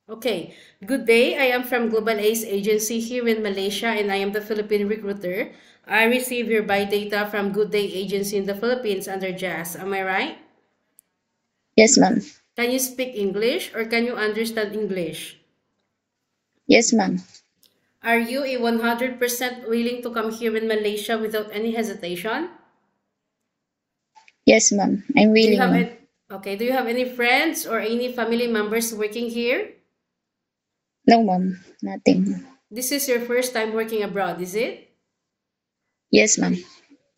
Okay, good day. I am from Global Ace Agency here in Malaysia and I am the Philippine recruiter. I receive your buy data from Good Day Agency in the Philippines under JAS. Am I right? Yes, ma'am. Can you speak English or can you understand English? Yes, ma'am. Are you a 100% willing to come here in Malaysia without any hesitation? Yes, ma'am. I'm Do you willing, have ma'am. any, okay, do you have any friends or any family members working here? No, ma'am. Nothing. This is your first time working abroad, is it? Yes, ma'am.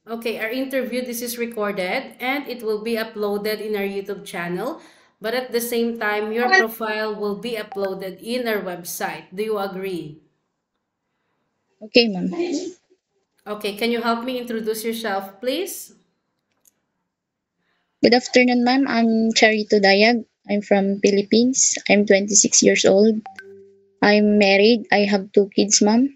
Okay, our interview, this is recorded and it will be uploaded in our YouTube channel. But at the same time, your profile will be uploaded in our website. Do you agree? Okay, ma'am. Okay, can you help me introduce yourself, please? Good afternoon, ma'am. I'm Charito Dayag. I'm from Philippines. I'm 26 years old. I'm married. I have two kids, ma'am.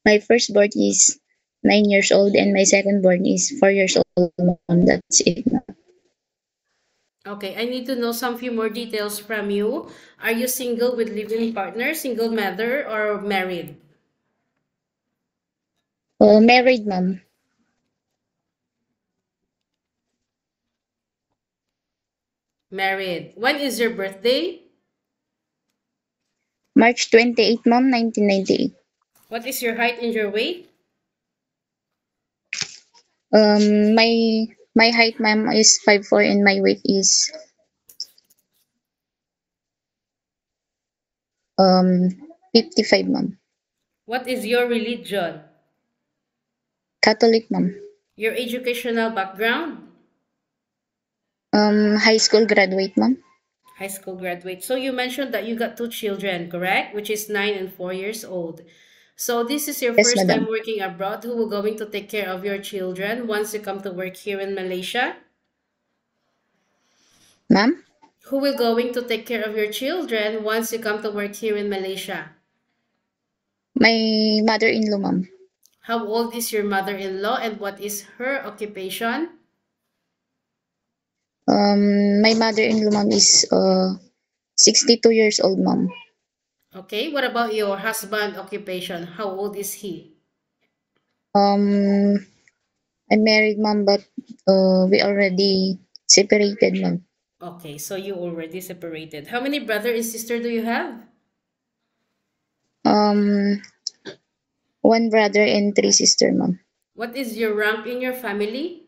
My firstborn is 9 years old and my secondborn is 4 years old, ma'am. That's it, ma'am. Okay, I need to know some few more details from you. Are you single with living partner, single mother, or married? Married, ma'am. Married. When is your birthday? March 28, ma'am, 1998. What is your height and your weight? My height, ma'am, is 5'4" and my weight is um 55, ma'am. What is your religion? Catholic, ma'am. Your educational background? High school graduate, ma'am. High school graduate. So you mentioned that you got two children, correct? Which is 9 and 4 years old. So this is your Yes, first time madam. working abroad. Who will going to take care of your children once you come to work here in Malaysia? Ma'am, Who will going to take care of your children once you come to work here in Malaysia? my mother-in-law, ma'am. How old is your mother-in-law and what is her occupation? My mother-in-law, ma'am, is 62 years old, ma'am. Okay, what about your husband occupation? How old is he? Um, I'm married, ma'am, but we already separated, ma'am. Okay, so you already separated. How many brother and sister do you have? Um, one brother and three sister, ma'am. What is your rank in your family?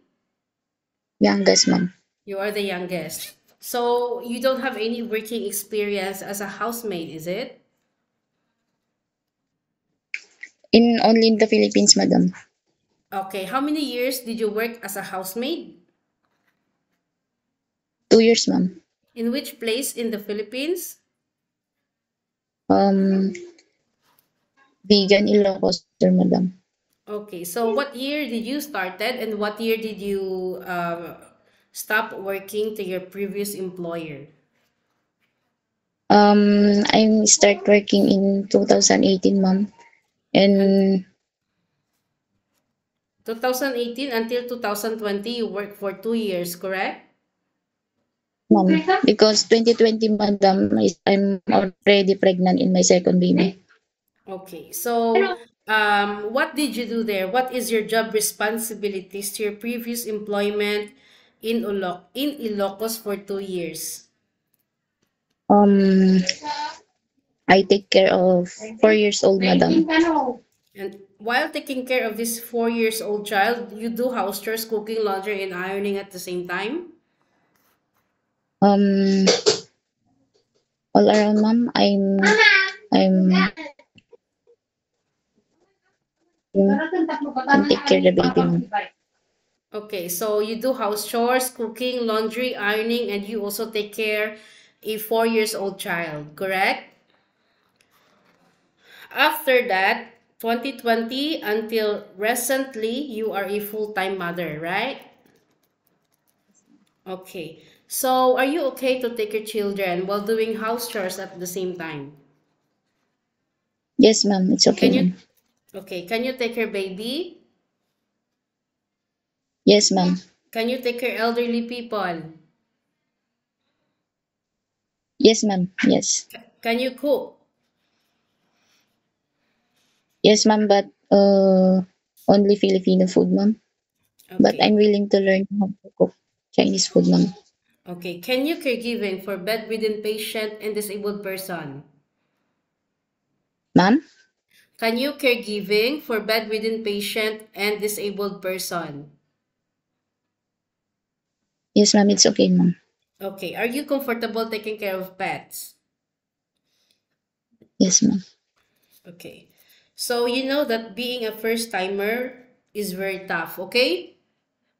Youngest, ma'am. You are the youngest. So you don't have any working experience as a housemaid, is it? In only in the Philippines, madam. Okay, how many years did you work as a housemaid? 2 years, ma'am. In which place in the Philippines? Um, Vegan Ilocos, sir, madam. Okay, so what year did you started and what year did you stop working to your previous employer? I'm start working in 2018, ma'am, And and 2018 until 2020, you worked for 2 years, correct? ma'am, because 2020, madam, I'm already pregnant in my second baby. Okay, so what did you do there? What is your job responsibilities to your previous employment in Ilocos for 2 years? Um, I take care of 4 years old, madam. And while taking care of this 4 years old child, you do house chores, cooking, laundry, and ironing at the same time? Um, all around, ma'am, I'm take care of the baby, ma'am. Okay, so you do house chores, cooking, laundry, ironing, and you also take care a 4 years old child, correct? After that, 2020 until recently, you are a full-time mother, right? Okay. So are you okay to take your children while doing house chores at the same time? Yes, ma'am, it's okay, Can you, ma'am. okay, can you take your baby? Yes, ma'am. Can you take care elderly people? Yes, ma'am. Yes. Can you cook? Yes, ma'am, but only Filipino food, ma'am. But Okay. I'm willing to learn how to cook Chinese food, ma'am. Okay. Can you caregiving for bedridden patient and disabled person? Ma'am? Can you caregiving for bedridden patient and disabled person? Yes, ma'am, it's okay, ma'am. Okay. Are you comfortable taking care of pets? Yes, ma'am. Okay. So you know that being a first timer is very tough, okay?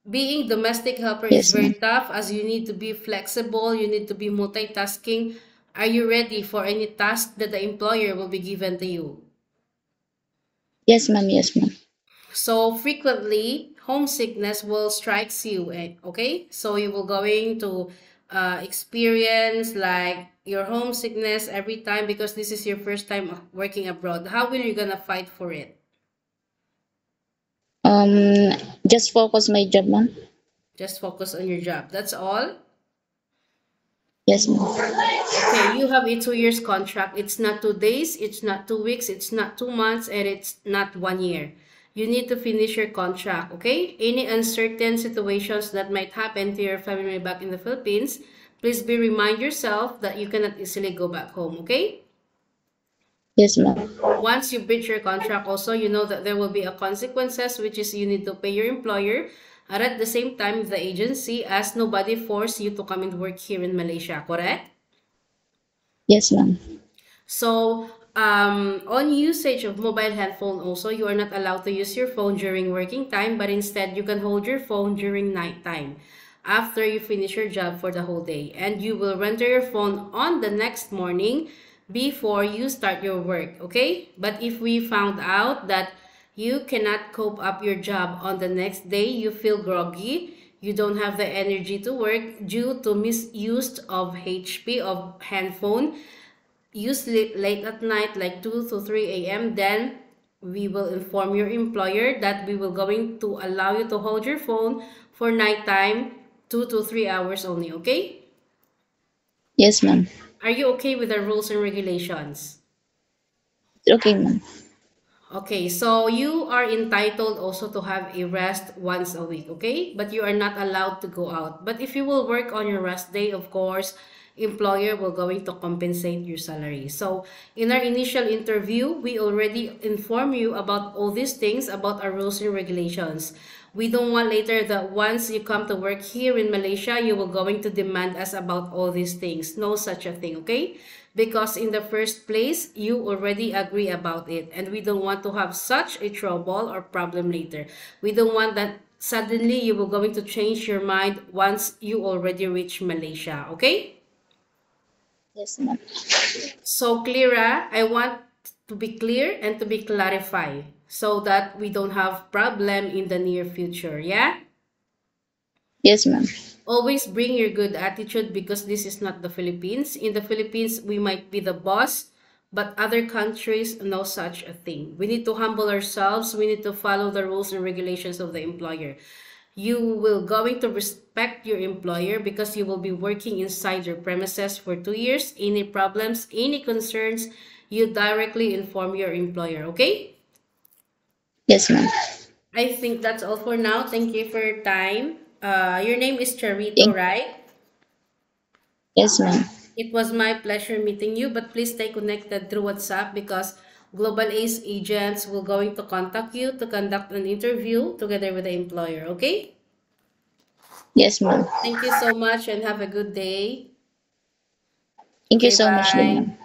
Being domestic helper is Yes, very ma'am. tough as you need to be flexible, you need to be multitasking. Are you ready for any task that the employer will be given to you? Yes, ma'am. Yes, ma'am. So frequently, homesickness will strikes you, okay? So you will going to experience like your homesickness every time because this is your first time working abroad. How will you gonna fight for it? Just focus my job, ma'am. Just focus on your job. That's all. Yes, ma'am. Okay, you have a 2 years contract. It's not 2 days, it's not 2 weeks, it's not 2 months, and it's not 1 year. You need to finish your contract, okay? Any uncertain situations that might happen to your family back in the Philippines, please be remind yourself that you cannot easily go back home, okay? Yes, ma'am. Once you breach your contract also, you know that there will be a consequences, which is you need to pay your employer. And at the same time, the agency, as nobody force you to come and work here in Malaysia, correct? Yes, ma'am. So, on usage of mobile handphone also, you are not allowed to use your phone during working time, but instead you can hold your phone during night time after you finish your job for the whole day. And you will render your phone on the next morning before you start your work, okay? But if we found out that you cannot cope up your job on the next day, you feel groggy, you don't have the energy to work due to misuse of HP of handphone, use late at night like 2 to 3 a.m., then we will inform your employer that we will going to allow you to hold your phone for nighttime 2 to 3 hours only, okay? Yes, ma'am. Are you okay with the rules and regulations? It's okay, ma'am. Okay, so you are entitled also to have a rest once a week, okay? But you are not allowed to go out. But if you will work on your rest day, of course, employer will going to compensate your salary. So in our initial interview, we already inform you about all these things about our rules and regulations. We don't want later that once you come to work here in Malaysia, you will going to demand us about all these things. No such a thing, okay? Because in the first place, you already agree about it, and we don't want to have such a trouble or problem later. We don't want that suddenly you will going to change your mind once you already reach Malaysia, okay? Yes, ma'am. So, Clara, I want to be clear and to be clarified so that we don't have problem in the near future, yeah? Yes, ma'am. Always bring your good attitude because this is not the Philippines. In the Philippines, we might be the boss, but other countries, no such a thing. We need to humble ourselves. We need to follow the rules and regulations of the employer. You will going to respect your employer because you will be working inside your premises for 2 years. Any problems, any concerns, you directly inform your employer, okay? Yes, ma'am. I think that's all for now. Thank you for your time. Your name is Charito, Thank. right? Yes, ma'am. It was my pleasure meeting you, but please stay connected through WhatsApp because Global Ace agents will going to contact you to conduct an interview together with the employer, okay? Yes, ma'am. Thank you so much and have a good day. Thank you Okay, so much, din, ma'am. bye.